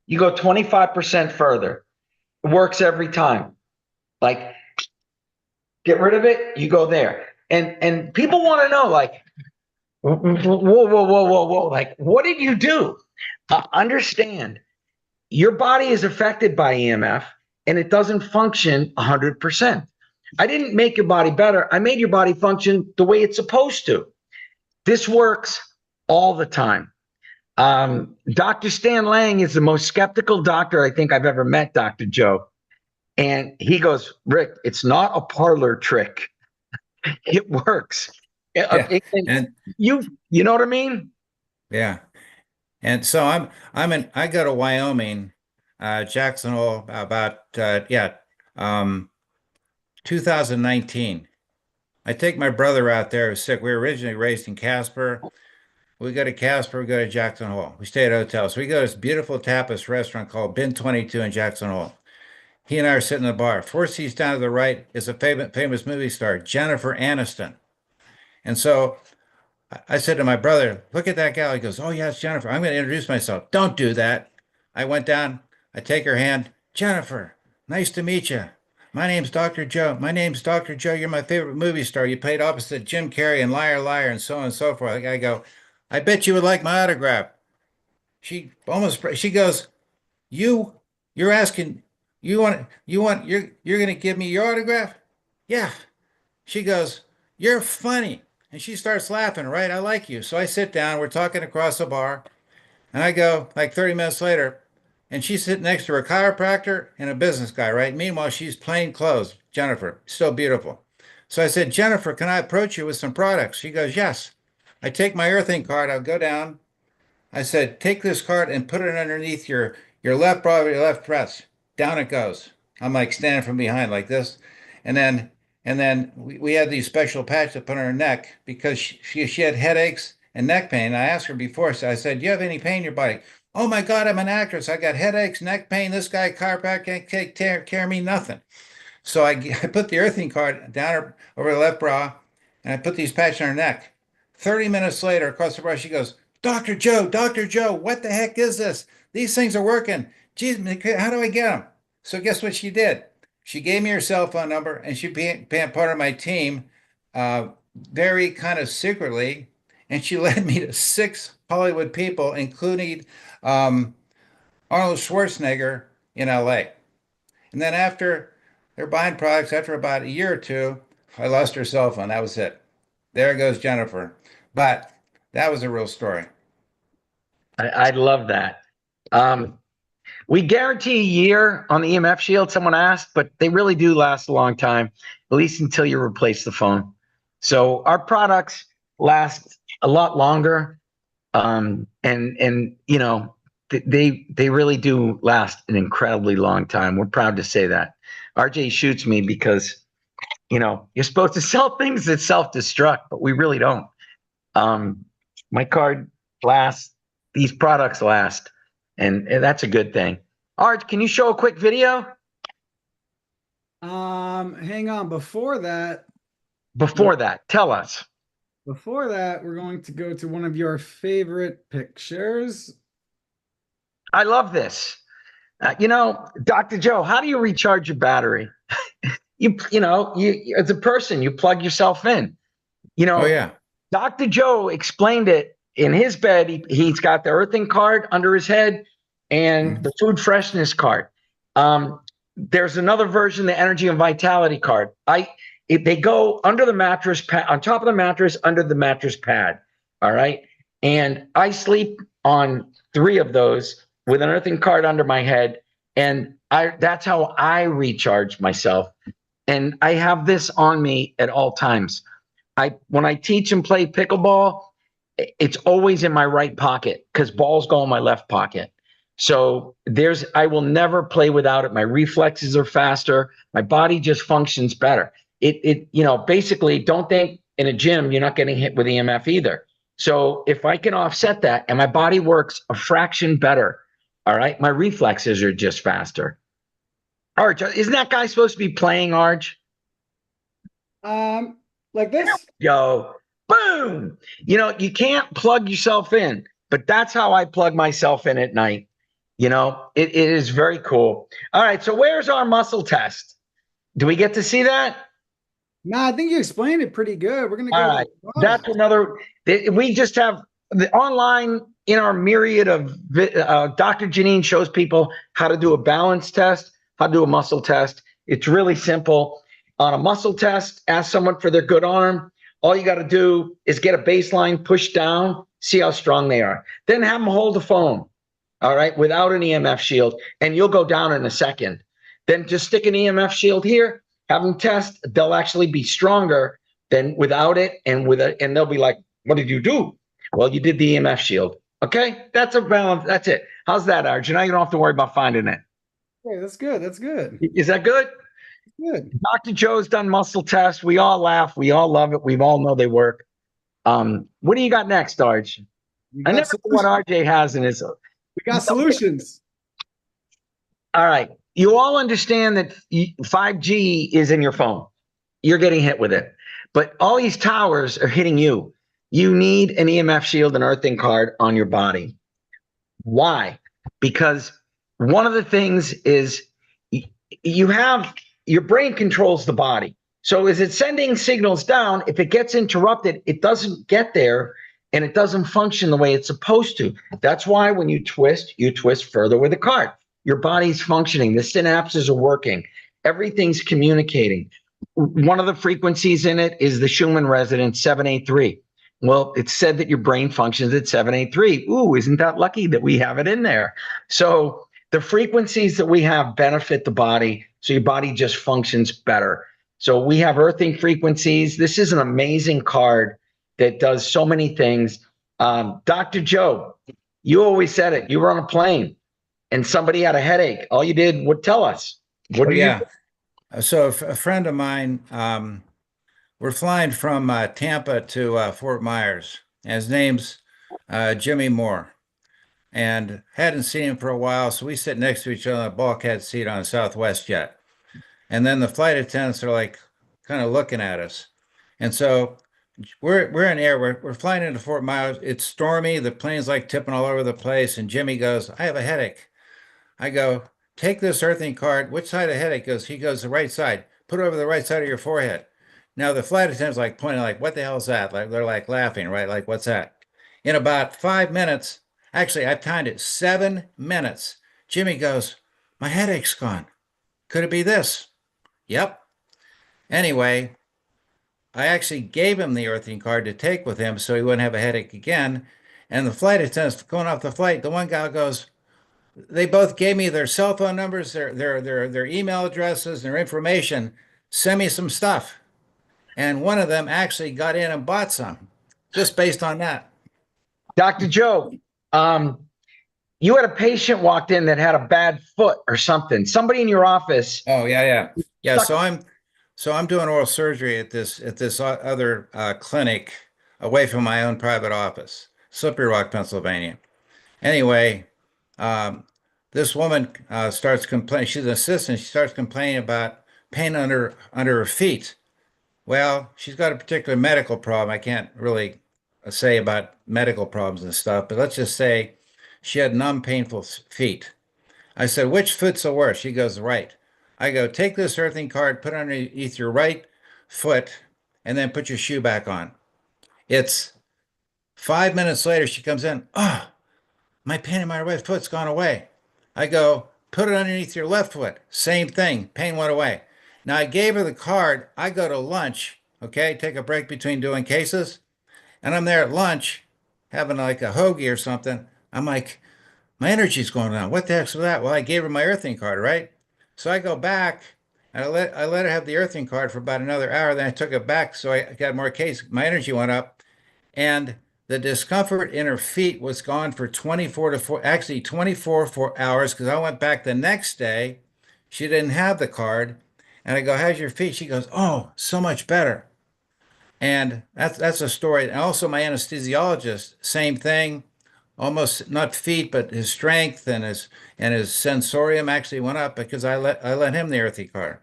You go 25% further. It works every time. Like, get rid of it, you go there. And people want to know, like, whoa. Like, what did you do? Understand, your body is affected by EMF and it doesn't function 100%. I didn't make your body better. I made your body function the way it's supposed to. This works all the time. Dr. Stan Lang is the most skeptical doctor I think I've ever met, Dr. Joe. And he goes, Rick, it's not a parlor trick. It works. Yeah. And you know what I mean? Yeah. And so I go to Wyoming, Jackson Hole about 2019. I take my brother out there who's sick. We were originally raised in Casper. We go to Casper, we go to Jackson Hole. We stay at hotels. So we go to this beautiful tapas restaurant called Bin 22 in Jackson Hole. He and I are sitting in the bar. 4 seats down to the right is a famous movie star, Jennifer Aniston. And so I said to my brother, look at that gal. He goes, oh, yeah, it's Jennifer. I'm going to introduce myself. Don't do that. I went down. I take her hand. Jennifer, nice to meet you. My name's Dr. Joe. My name's Dr. Joe. You're my favorite movie star. You played opposite Jim Carrey in Liar, Liar, and so on and so forth. I go, I bet you would like my autograph. She goes, you're asking, you're going to give me your autograph? Yeah. She goes, you're funny. And she starts laughing, right? I like you. So I sit down, we're talking across the bar, and I go like 30 minutes later, and she's sitting next to her chiropractor and a business guy, right? Meanwhile, she's plain clothes. Jennifer, still beautiful. So I said, Jennifer, can I approach you with some products? She goes, yes. I take my earthing card, I'll go down. I said, take this card and put it underneath your left bra, your left breast. Down it goes. I'm like standing from behind like this. And then we had these special patches to put on her neck because she had headaches and neck pain. I asked her before, so I said, do you have any pain in your body? Oh my God, I'm an actress. I got headaches, neck pain. This guy, chiropractor, can't take care of me, nothing. So I put the earthing card down over the left bra and I put these patches on her neck. 30 minutes later, across the bar, she goes, Dr. Joe, what the heck is this? These things are working. Geez, how do I get them? So guess what she did? She gave me her cell phone number and she became part of my team very kind of secretly. And she led me to 6 Hollywood people, including Arnold Schwarzenegger in LA. And then after they're buying products, after about a year or two, I lost her cell phone. That was it. There goes Jennifer. But that was a real story. I love that. We guarantee a year on the EMF Shield, someone asked, but they really do last a long time, at least until you replace the phone. So our products last a lot longer. And they really do last an incredibly long time. We're proud to say that. RJ shoots me because, you're supposed to sell things that self-destruct, but we really don't. My card lasts. These products last, and that's a good thing. Arj, can you show a quick video? Hang on. Before that, Tell us. we're going to go to one of your favorite pictures. I love this. Dr. Joe, how do you recharge your battery? You as a person, you plug yourself in. Oh, yeah. Dr. Joe explained it in his bed. He's got the earthing card under his head and the food freshness card. There's another version, the energy and vitality card. They go under the mattress, on top of the mattress, under the mattress pad. All right. And I sleep on 3 of those with an earthing card under my head. And that's how I recharge myself. And I have this on me at all times. When I teach and play pickleball, it's always in my right pocket because balls go in my left pocket. So I will never play without it. My reflexes are faster. My body just functions better. Basically, don't think in a gym you're not getting hit with EMF either. So if I can offset that and my body works a fraction better, all right, my reflexes are just faster. Arj, isn't that guy supposed to be playing, Arj? Like this? Yo, boom. You can't plug yourself in, but that's how I plug myself in at night. It is very cool. All right, so where's our muscle test? Do we get to see that? No, I think you explained it pretty good. We're going to go. All right, that's another. We just have the online in our myriad of Dr. Janine shows people how to do a balance test, how to do a muscle test. It's really simple. On a muscle test, ask someone for their good arm. All you got to do is get a baseline, push down, see how strong they are. Then have them hold the phone, all right, without an EMF shield, and you'll go down in a second. Then just stick an EMF shield here, have them test. They'll actually be stronger than without it, and and they'll be like, "What did you do?" Well, you did the EMF shield. Okay, that's a balance. That's it. How's that, Arjun? Now you don't have to worry about finding it. Okay, that's good. That's good. Is that good? Good. Dr. Joe's done muscle tests. We all laugh. We all love it. We all know they work. What do you got next, Arj? I never know what RJ has in his. We got solutions. All right. You all understand that 5G is in your phone. You're getting hit with it. But all these towers are hitting you. You need an EMF shield and earthing card on your body. Why? Because one of the things is your brain controls the body. So as it's sending signals down, if it gets interrupted, it doesn't get there and it doesn't function the way it's supposed to. That's why when you twist further with the card. Your body's functioning. The synapses are working. Everything's communicating. One of the frequencies in it is the Schumann resonance 783. Well, it's said that your brain functions at 783. Ooh, isn't that lucky that we have it in there? So the frequencies that we have benefit the body, so your body just functions better. So we have earthing frequencies. This is an amazing card that does so many things. Dr. Joe, you always said it. You were on a plane and somebody had a headache. All you did would tell us. What do you? So a friend of mine, we're flying from Tampa to Fort Myers, and his name's Jimmy Moore. And hadn't seen him for a while, so we sit next to each other on a bulkhead seat on a Southwest jet. And then the flight attendants are like kind of looking at us. And so we're in air, we're flying into Fort Myers. It's stormy, the plane's like tipping all over the place, and Jimmy goes, "I have a headache." I go, "Take this earthing card." "Which side of the headache?" He goes, "The right side. Put it over the right side of your forehead." Now the flight attendant's like pointing like, "What the hell is that?" Like they're like laughing, right? Like, "What's that?" In about 5 minutes, actually I've timed it 7 minutes, Jimmy goes, "My headache's gone. Could it be this?" Yep. Anyway, I actually gave him the earthing card to take with him so he wouldn't have a headache again. And the flight attendants going off the flight, the one guy goes, they both gave me their cell phone numbers, their email addresses, their information. "Send me some stuff." And one of them actually got in and bought some just based on that. Dr. Joe, you had a patient walked in that had a bad foot or something. Somebody in your office. Oh, yeah. Stuck- So I'm doing oral surgery at this other clinic away from my own private office, Slippery Rock, Pennsylvania. Anyway, um, this woman starts complaining. She's an assistant. She starts complaining about pain under her feet. Well, she's got a particular medical problem. I can't really say about medical problems and stuff, but let's just say she had numb, painful feet. I said, which foot's the worst? She goes, right. I go, take this earthing card, put it underneath your right foot, and then put your shoe back on. It's 5 minutes later, she comes in. Oh, my pain in my right foot's gone away. I go, put it underneath your left foot. Same thing. Pain went away. Now I gave her the card. I go to lunch, okay, take a break between doing cases, and I'm there at lunch having like a hoagie or something. I'm like, my energy's going down. What the heck's with that? Well, I gave her my earthing card, right? So I go back and I let her have the earthing card for about another hour. Then I took it back so I got more case. My energy went up, and the discomfort in her feet was gone for 24 hours because I went back the next day. She didn't have the card. And I go, how's your feet? She goes, oh, so much better. And that's a story. And also my anesthesiologist, same thing, almost not feet, but his strength and his sensorium actually went up because I let him the earthy card.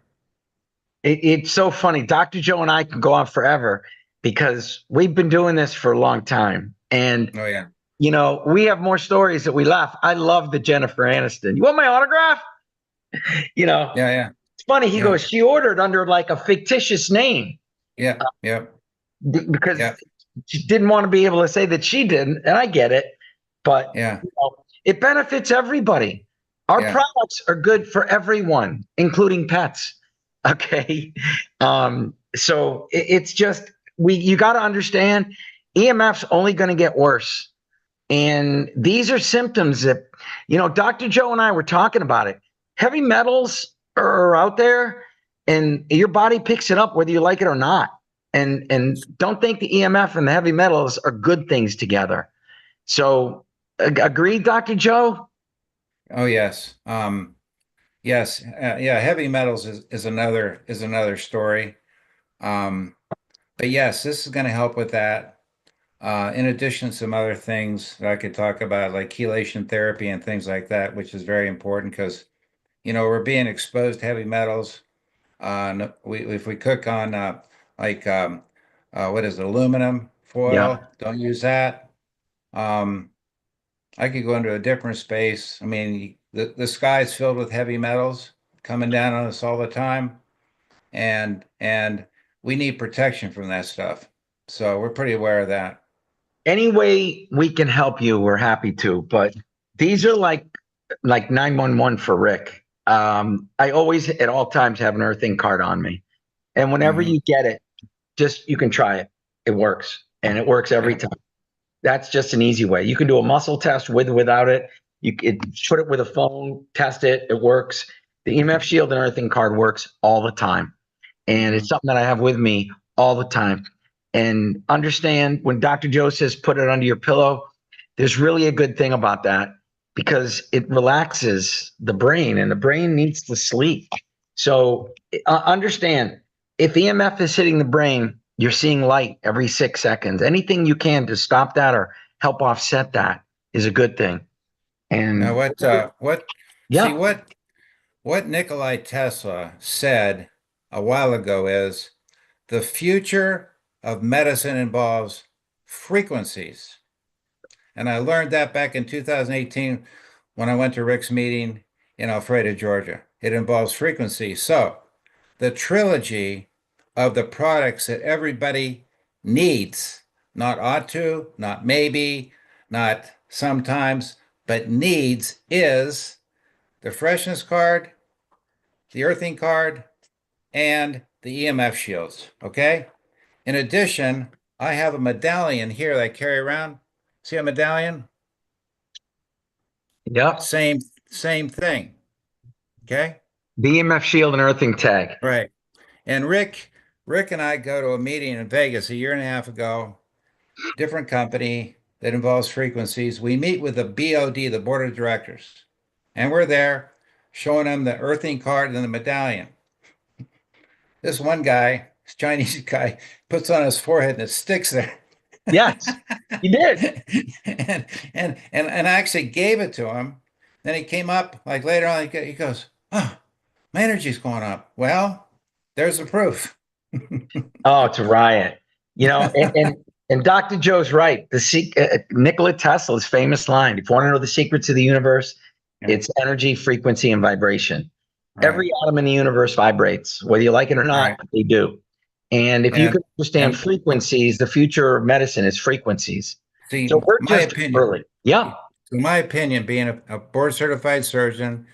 It's so funny. Dr. Joe and I can go on forever because we've been doing this for a long time. And, Oh yeah. you know, we have more stories that we laugh. I love the Jennifer Aniston. You want my autograph? You know, Yeah. it's funny. He Yeah. goes, she ordered under like a fictitious name Yeah. because Yeah. she didn't want to be able to say that she didn't. And I get it. But Yeah. you know, it benefits everybody. Our Yeah. products are good for everyone, including pets. Okay. So it's just you got to understand EMF's only going to get worse. And these are symptoms that, you know, Dr. Joe and I were talking about it. Heavy metals are out there and your body picks it up whether you like it or not. And don't think the EMF and the heavy metals are good things together. So agreed, Dr. Joe? Oh yes. Yes. Yeah. Heavy metals is another story. Um, but yes, this is going to help with that. In addition to some other things that I could talk about, like chelation therapy and things like that, which is very important because, you know, we're being exposed to heavy metals. If we cook on like what is it, aluminum Yeah. foil, don't use that. Um, I could go into a different space. I mean, the sky's filled with heavy metals coming down on us all the time, and we need protection from that stuff. So we're pretty aware of that. Any way we can help you, we're happy to. But these are like 911 for Rick. I always at all times have an earthing card on me. And whenever Mhm. you get it, just you can try it. It works. And it works every time. That's just an easy way. You can do a muscle test with or without it. Put it with a phone, test it. It works. The EMF Shield and earthing card works all the time. And it's something that I have with me all the time. And understand when Dr. Joe says put it under your pillow, there's really a good thing about that because it relaxes the brain and the brain needs to sleep. So understand if EMF is hitting the brain, you're seeing light every 6 seconds. Anything you can to stop that or help offset that is a good thing. And Now, see yeah, what Nikolai Tesla said a while ago is the future of medicine involves frequencies. And I learned that back in 2018 when I went to Rick's meeting in Alpharetta, Georgia. It involves frequency. So the trilogy of the products that everybody needs, not ought to, not maybe, not sometimes, but needs is the Freshness Card, the Earthing Card, and the EMF Shields. Okay? In addition, I have a medallion here that I carry around. See a medallion? yeah. Same thing. Okay? The EMF Shield and earthing tag. Right. And Rick and I go to a meeting in Vegas a year and a half ago, different company. that involves frequencies, we meet with the BOD, the board of directors, and we're there showing them the earthing card and the medallion. This one guy, this Chinese guy, puts on his forehead and it sticks there. Yes, he did. and I actually gave it to him. Then he came up like later on, he goes, "Oh, my energy's going up." Well, there's the proof. Oh, it's a riot. You know, and Dr. Joe's right. Nikola Tesla's famous line, if you want to know the secrets of the universe, it's energy, frequency, and vibration. Right. Every atom in the universe vibrates, whether you like it or not, Right. they do. And if you can understand frequencies, the future of medicine is frequencies. See, So we're my just opinion, early. Yeah. in my opinion, being a board certified surgeon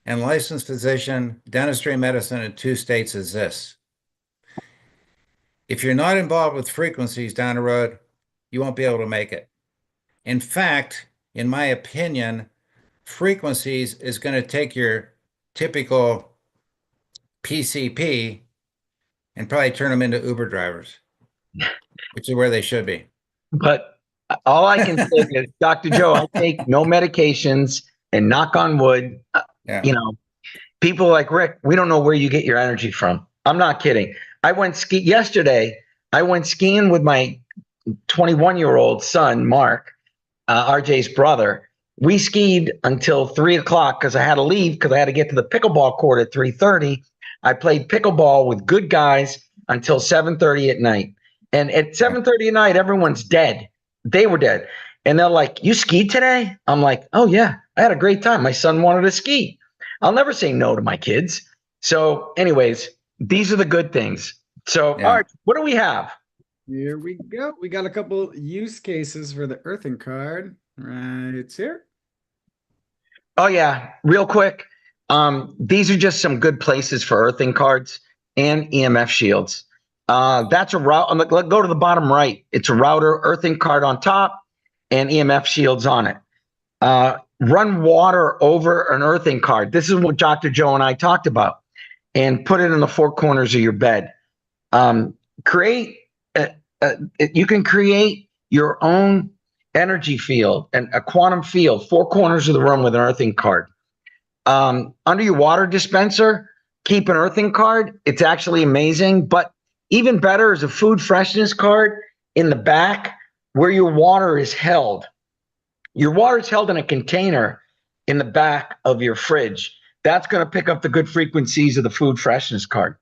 and licensed physician, dentistry medicine in 2 states is this. If you're not involved with frequencies down the road, you won't be able to make it. In fact, in my opinion, frequencies is going to take your typical PCP and probably turn them into Uber drivers, which is where they should be. But all I can say is, Dr. Joe, I take no medications, and knock on wood, you know, people like Rick, we don't know where you get your energy from. I'm not kidding. Yesterday, I went skiing with my 21-year-old son, Mark, RJ's brother. We skied until 3 o'clock because I had to leave because I had to get to the pickleball court at 3:30. I played pickleball with good guys until 7:30 at night. And at 7:30 at night, everyone's dead. They were dead. And they're like, "You skied today?" I'm like, "Oh, yeah, I had a great time. My son wanted to ski." I'll never say no to my kids. So anyways, these are the good things. So, all right, what do we have? Here we go. We got a couple use cases for the earthing card right here. Oh, yeah, real quick. These are just some good places for earthing cards and EMF shields. That's a route. Go to the bottom right. It's a router, earthing card on top, and EMF shields on it. Run water over an earthing card. This is what Dr. Joe and I talked about, and put it in the 4 corners of your bed. You can create your own energy field and a quantum field, 4 corners of the room with an earthing card. Under your water dispenser, keep an earthing card. It's actually amazing, but even better is a food freshness card in the back where your water is held. Your water is held in a container in the back of your fridge. That's going to pick up the good frequencies of the food freshness card.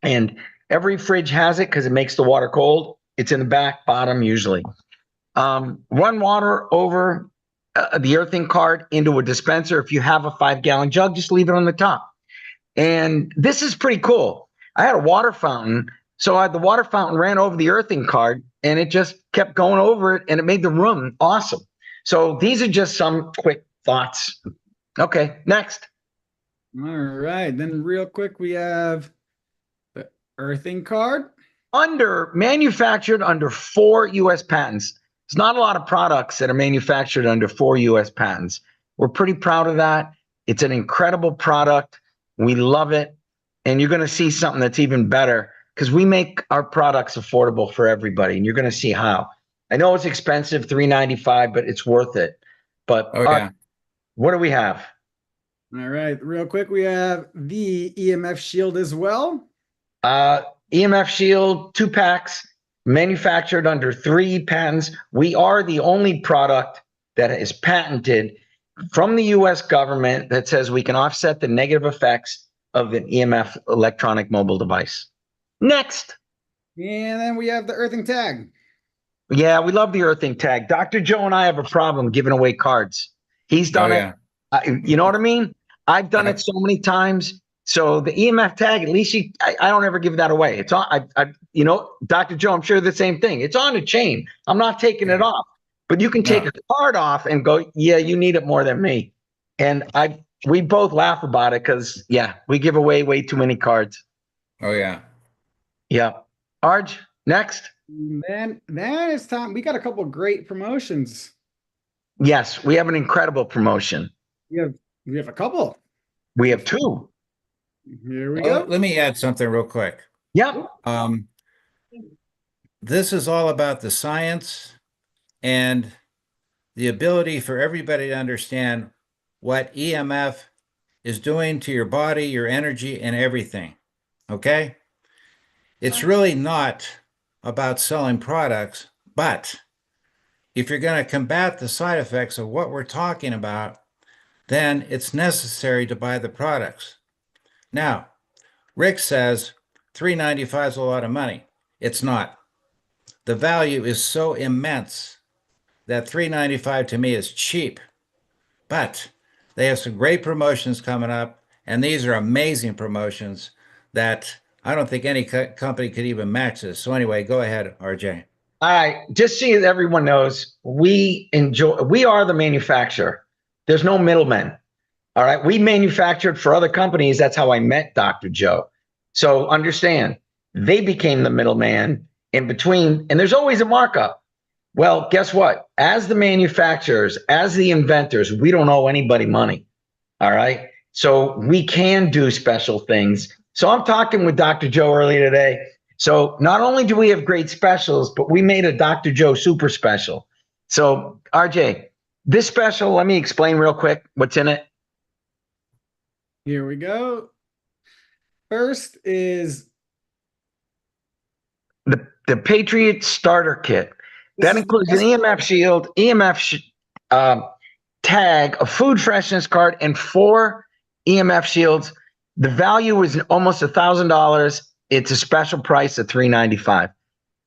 And every fridge has it because it makes the water cold. It's in the back bottom usually. Run water over the earthing card into a dispenser. If you have a 5-gallon jug, just leave it on the top. And this is pretty cool. I had a water fountain. So the water fountain ran over the earthing card and it just kept going over it and it made the room awesome. So these are just some quick thoughts. Okay, next. All right, then real quick, we have the earthing card. Manufactured under 4 U.S. patents. There's not a lot of products that are manufactured under 4 U.S. patents. We're pretty proud of that. It's an incredible product. We love it. And you're going to see something that's even better because we make our products affordable for everybody. And you're going to see how. I know it's expensive, $395, but it's worth it. But what do we have? All right, real quick, we have the EMF Shield as well. EMF Shield, 2 packs, manufactured under 3 patents. We are the only product that is patented from the U.S. government that says we can offset the negative effects of an EMF electronic mobile device. Next. And then we have the earthing tag. Yeah, we love the earthing tag. Dr. Joe and I have a problem giving away cards. He's done it. You know what I mean? I've done it so many times. So the EMF tag, at least I don't ever give that away. It's on, you know, Dr. Joe, I'm sure the same thing. It's on a chain. I'm not taking it off, but you can take a card off and go, yeah, you need it more than me. And we both laugh about it because, yeah, we give away way too many cards. Oh, yeah. Yeah. Arj, next. Then it's time. We got a couple of great promotions. Yes, we have an incredible promotion. We have a couple. We have 2. Here we go. Let me add something real quick. Yep. This is all about the science and the ability for everybody to understand what EMF is doing to your body, your energy, and everything. Okay? It's really not about selling products, but if you're going to combat the side effects of what we're talking about, then it's necessary to buy the products. Now, Rick says $3.95 is a lot of money. It's not. The value is so immense that $3.95 to me is cheap. But they have some great promotions coming up, and these are amazing promotions that I don't think any company could even match this. So anyway, go ahead, RJ. All right, just so everyone knows, we are the manufacturer. There's no middlemen. All right, we manufactured for other companies. That's how I met Dr. Joe. So understand, they became the middleman in between, and there's always a markup. Well, guess what? As the manufacturers, as the inventors, we don't owe anybody money. All right, so we can do special things. So I'm talking with Dr. Joe earlier today. So not only do we have great specials, but we made a Dr. Joe super special. So RJ, this special, let me explain real quick what's in it. Here we go. First is the Patriot Starter Kit. That includes an EMF Shield, tag, a food freshness card, and 4 EMF shields. The value is almost $1,000. It's a special price of $3.95.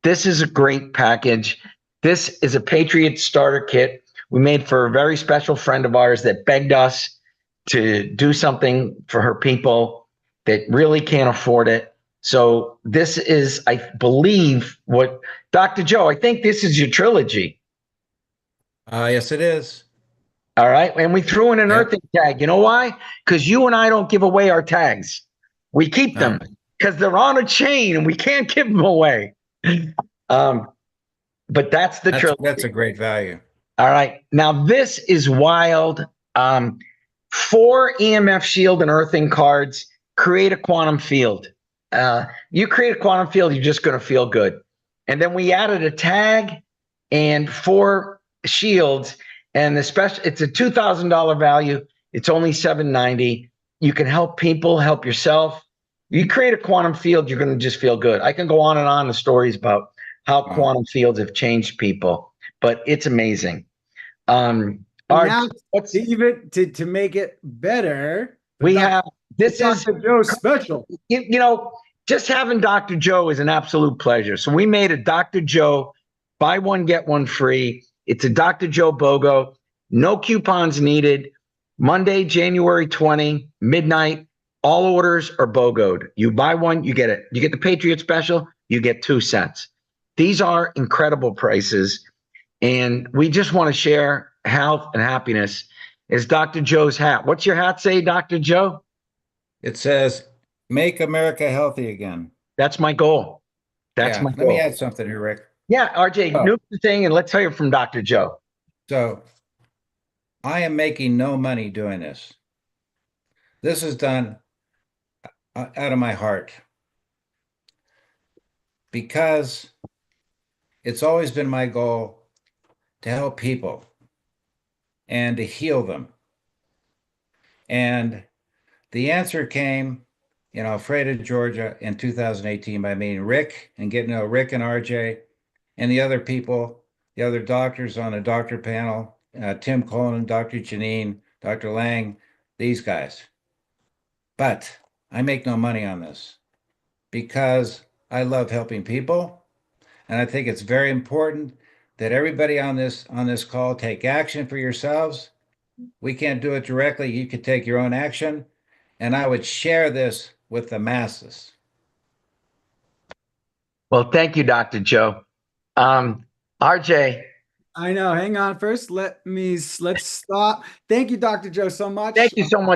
This is a great package. This is a Patriot Starter Kit we made for a very special friend of ours that begged us to do something for her people that really can't afford it. So this is, I believe, what Dr. Joe, I think this is your trilogy. Yes, it is. All right. And we threw in an earthing tag. You know why? Because you and I don't give away our tags. We keep them because they're on a chain and we can't give them away. But that's the trilogy. That's a great value. All right. Now this is wild. 4 EMF Shield and earthing cards create a quantum field. You create a quantum field, you're just going to feel good. And then we added a tag and 4 shields, and it's a $2,000 value. It's only $790. You can help people, help yourself. You create a quantum field, you're going to just feel good. I can go on and on the stories about how quantum fields have changed people, but it's amazing. Now, to make it better, this is Dr. Joe's special. You know, just having Dr. Joe is an absolute pleasure. So we made a Dr. Joe buy one, get one free. It's a Dr. Joe BOGO. No coupons needed. Monday, January 20, midnight. All orders are BOGO'd. You buy one, you get it. You get the Patriot Special, you get 2 cents. These are incredible prices. And we just want to share health and happiness. Is Dr. Joe's hat. What's your hat say, Dr. Joe? It says, "Make America healthy again." That's my goal. That's my goal. Let me add something here, Rick. Yeah, RJ, nuke the thing and let's hear from Dr. Joe. So I am making no money doing this. This is done out of my heart because it's always been my goal to help people and to heal them. And the answer came in Alfredo, Georgia in 2018 by meeting Rick and getting to know Rick and RJ and the other people, the other doctors on the doctor panel, Tim Coleman, Dr. Janine, Dr. Lang, these guys. But I make no money on this because I love helping people. And I think it's very important that everybody on this call take action for yourselves. We can't do it directly. You can take your own action. And I would share this with the masses. Well, thank you, Dr. Joe. RJ. I know. Hang on first. Let's stop. Thank you, Dr. Joe, so much. Thank you so much.